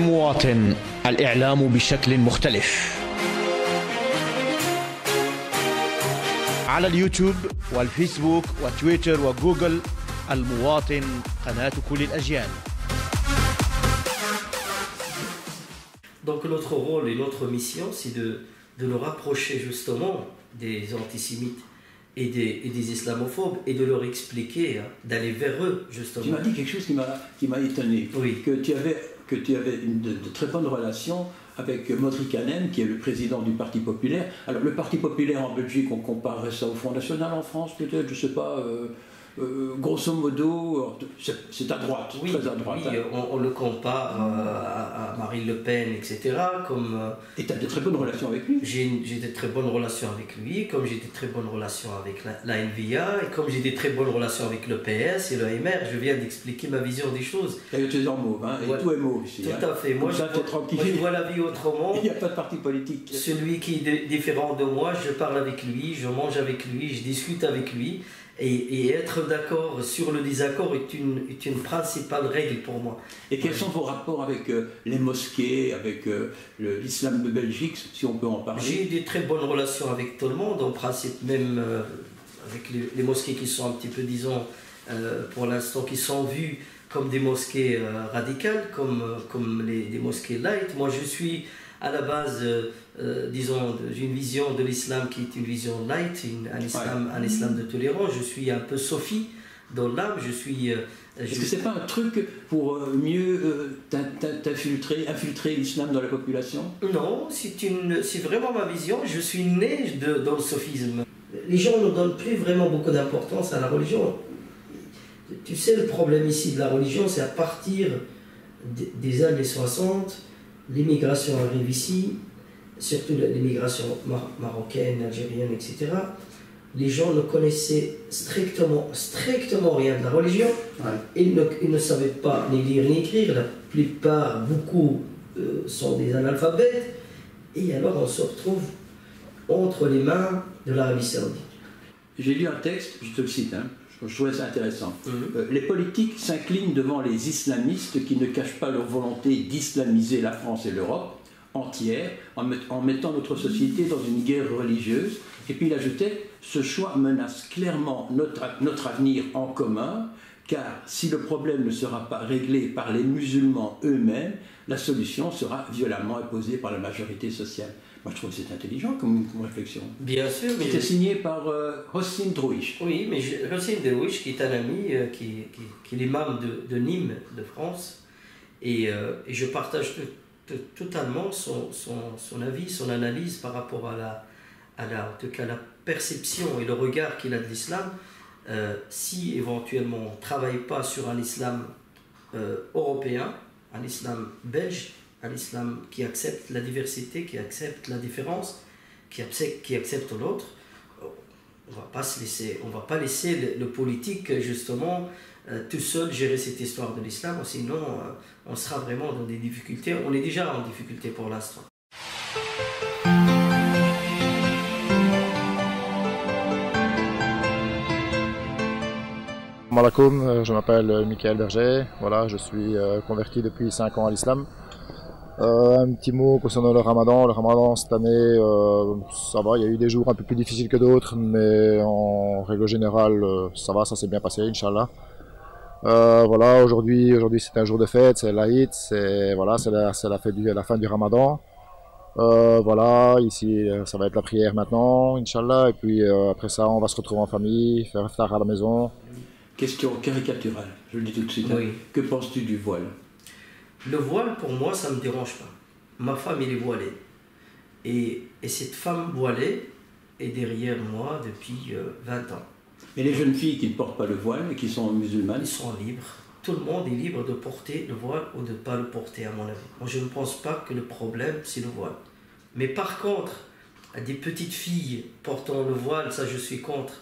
المواطن الإعلام بشكل مختلف على اليوتيوب والفيسبوك وتويتر وجوجل. المواطن قناة كل الأجيال. Donc notre rôle et notre mission, c'est de nous rapprocher justement des antisémites et des islamophobes et de leur expliquer, d'aller vers eux justement. Tu m'as dit quelque chose qui m'a étonné, oui. que tu avais de très bonnes relations avec Modric Hanem, qui est le président du Parti populaire. Alors le Parti populaire en Belgique, on comparerait ça au Front National en France peut-être, je ne sais pas, grosso modo, c'est à droite, oui, très à droite. Oui, hein. on le compare à Marine Le Pen, etc. Et tu as de très bonnes relations avec lui? J'ai de très bonnes relations avec lui, comme j'ai de très bonnes relations avec la NVA, et comme j'ai de très bonnes relations avec le PS et le MR. Je viens d'expliquer ma vision des choses. Et tu es en mauve, hein, et tout est mauve ici. Tout à fait. Moi, je vois la vie autrement. Il n'y a pas de parti politique. Celui qui est différent de moi, je parle avec lui, je mange avec lui, je discute avec lui. Et être d'accord sur le désaccord est une principale règle pour moi. Et quels sont vos rapports avec les mosquées, avec l'islam de Belgique, si on peut en parler? J'ai des très bonnes relations avec tout le monde, en principe même avec les mosquées qui sont un petit peu, disons, pour l'instant, qui sont vues comme des mosquées radicales, comme des mosquées light. Moi, je suis à la base, disons, d'une vision de l'islam qui est une vision light, un islam de tolérance. Je suis un peu sophie dans l'âme. Est-ce que c'est pas un truc pour mieux infiltrer l'islam dans la population? Non, c'est vraiment ma vision. Je suis né dans le sophisme. Les gens ne donnent plus vraiment beaucoup d'importance à la religion. Tu sais, le problème ici de la religion, c'est à partir des années 60, l'immigration arrive ici, surtout l'immigration marocaine, algérienne, etc. Les gens ne connaissaient strictement rien de la religion. Ouais. Ils ne savaient pas ni lire ni écrire. La plupart, beaucoup, sont des analphabètes. Et alors on se retrouve entre les mains de l'Arabie Saoudite. J'ai lu un texte, je te le cite, hein. Je trouvais ça intéressant. Les politiques s'inclinent devant les islamistes qui ne cachent pas leur volonté d'islamiser la France et l'Europe entière en mettant notre société dans une guerre religieuse. Et puis il ajoutait, ce choix menace clairement notre avenir en commun, car si le problème ne sera pas réglé par les musulmans eux-mêmes, la solution sera violemment imposée par la majorité sociale. Moi, je trouve que c'est intelligent comme réflexion. Bien sûr, mais... C'était signé par Hossein Drouish. Oui, mais Hossein Drouish, qui est un ami, qui est l'imam de Nîmes, de France, et je partage totalement son avis, son analyse par rapport en tout cas, la perception et le regard qu'il a de l'islam. Si éventuellement on ne travaille pas sur un islam européen, un islam belge, un islam qui accepte la diversité, qui accepte la différence, qui accepte l'autre, on va pas laisser le politique justement tout seul gérer cette histoire de l'islam, sinon on sera vraiment dans des difficultés. On est déjà en difficulté pour l'instant. Malakoum, je m'appelle Michael Berger, voilà, je suis converti depuis 5 ans à l'islam. Un petit mot concernant le ramadan. Le ramadan cette année, ça va, il y a eu des jours un peu plus difficiles que d'autres, mais en règle générale, ça va, ça s'est bien passé, Inch'Allah. Voilà, aujourd'hui c'est un jour de fête, c'est l'Aïd, c'est la fin du ramadan. Voilà, ici ça va être la prière maintenant, Inch'Allah, et puis après ça on va se retrouver en famille, faire iftar à la maison. Question caricaturale, je le dis tout de suite. Oui. Que penses-tu du voile? Le voile, pour moi, ça ne me dérange pas. Ma femme, elle est voilée. Et cette femme voilée est derrière moi depuis 20 ans. Mais les jeunes filles qui ne portent pas le voile et qui sont musulmanes? Ils sont libres. Tout le monde est libre de porter le voile ou de ne pas le porter, à mon avis. Moi, je ne pense pas que le problème, c'est le voile. Mais par contre, des petites filles portant le voile, ça, je suis contre.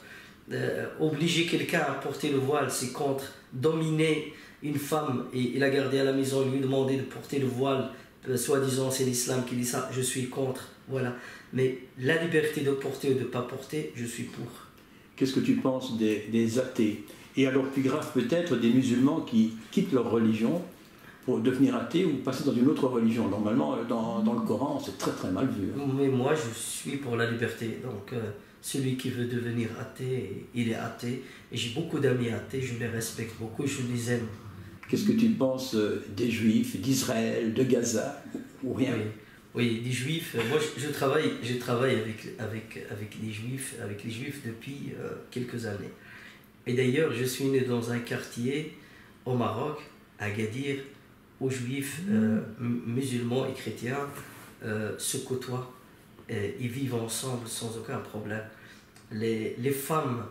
Obliger quelqu'un à porter le voile, c'est contre. Dominer une femme et la garder à la maison, lui demander de porter le voile, soi-disant c'est l'islam qui dit ça, je suis contre, voilà. Mais la liberté de porter ou de ne pas porter, je suis pour. Qu'est-ce que tu penses des athées? Et alors plus grave peut-être des musulmans qui quittent leur religion pour devenir athée ou passer dans une autre religion. Normalement, dans le Coran, c'est très très mal vu. Mais moi, je suis pour la liberté. Donc, celui qui veut devenir athée, il est athée. Et j'ai beaucoup d'amis athées, je les respecte beaucoup, je les aime. Qu'est-ce que tu penses des Juifs, d'Israël, de Gaza, ou rien? Oui, des Juifs. Moi, je travaille avec les Juifs depuis quelques années. Et d'ailleurs, je suis né dans un quartier au Maroc, à Agadir, où Juifs, musulmans et chrétiens se côtoient. Ils vivent ensemble sans aucun problème. Les femmes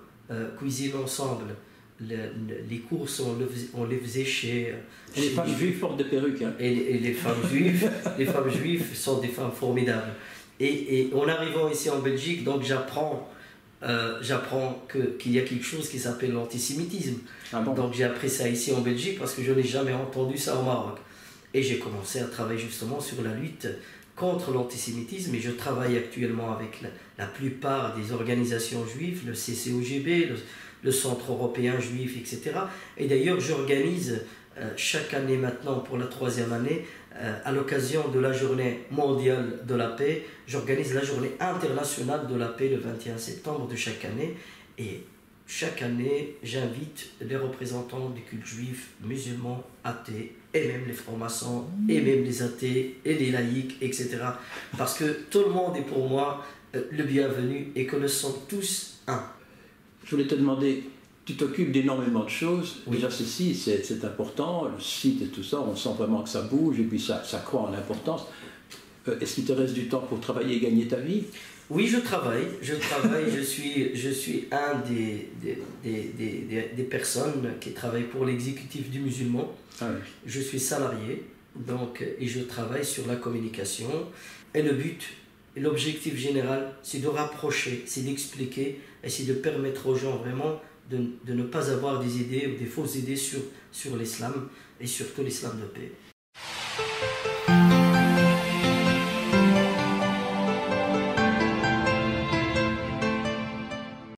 cuisinent ensemble. Les courses, on les faisait chez... Et les femmes juives portent des perruques. Hein. Et les femmes juives sont des femmes formidables. Et en arrivant ici en Belgique, donc j'apprends qu'il y a quelque chose qui s'appelle l'antisémitisme. Ah bon? Donc j'ai appris ça ici en Belgique parce que je n'ai jamais entendu ça au Maroc. Et j'ai commencé à travailler justement sur la lutte contre l'antisémitisme, et je travaille actuellement avec la plupart des organisations juives, le CCOGB, le Centre européen juif, etc. Et d'ailleurs, j'organise chaque année maintenant, pour la 3e année, à l'occasion de la journée mondiale de la paix, j'organise la journée internationale de la paix le 21 septembre de chaque année. Et chaque année, j'invite les représentants du culte juif, musulmans, athées, et même les francs-maçons, et même les athées, et les laïcs, etc. Parce que tout le monde est pour moi le bienvenu, et que nous sommes tous un. Je voulais te demander, tu t'occupes d'énormément de choses. Oui. Déjà, ceci, c'est important, le site et tout ça, on sent vraiment que ça bouge, et puis ça croît en importance. Est-ce qu'il te reste du temps pour travailler et gagner ta vie? Oui, je travaille, je suis un des personnes qui travaillent pour l'exécutif du musulman. Ah oui. Je suis salarié, donc, et je travaille sur la communication. Et le but, l'objectif général, c'est de rapprocher, c'est d'expliquer, et c'est de permettre aux gens vraiment de ne pas avoir des idées ou des fausses idées sur l'islam, et surtout l'islam de paix.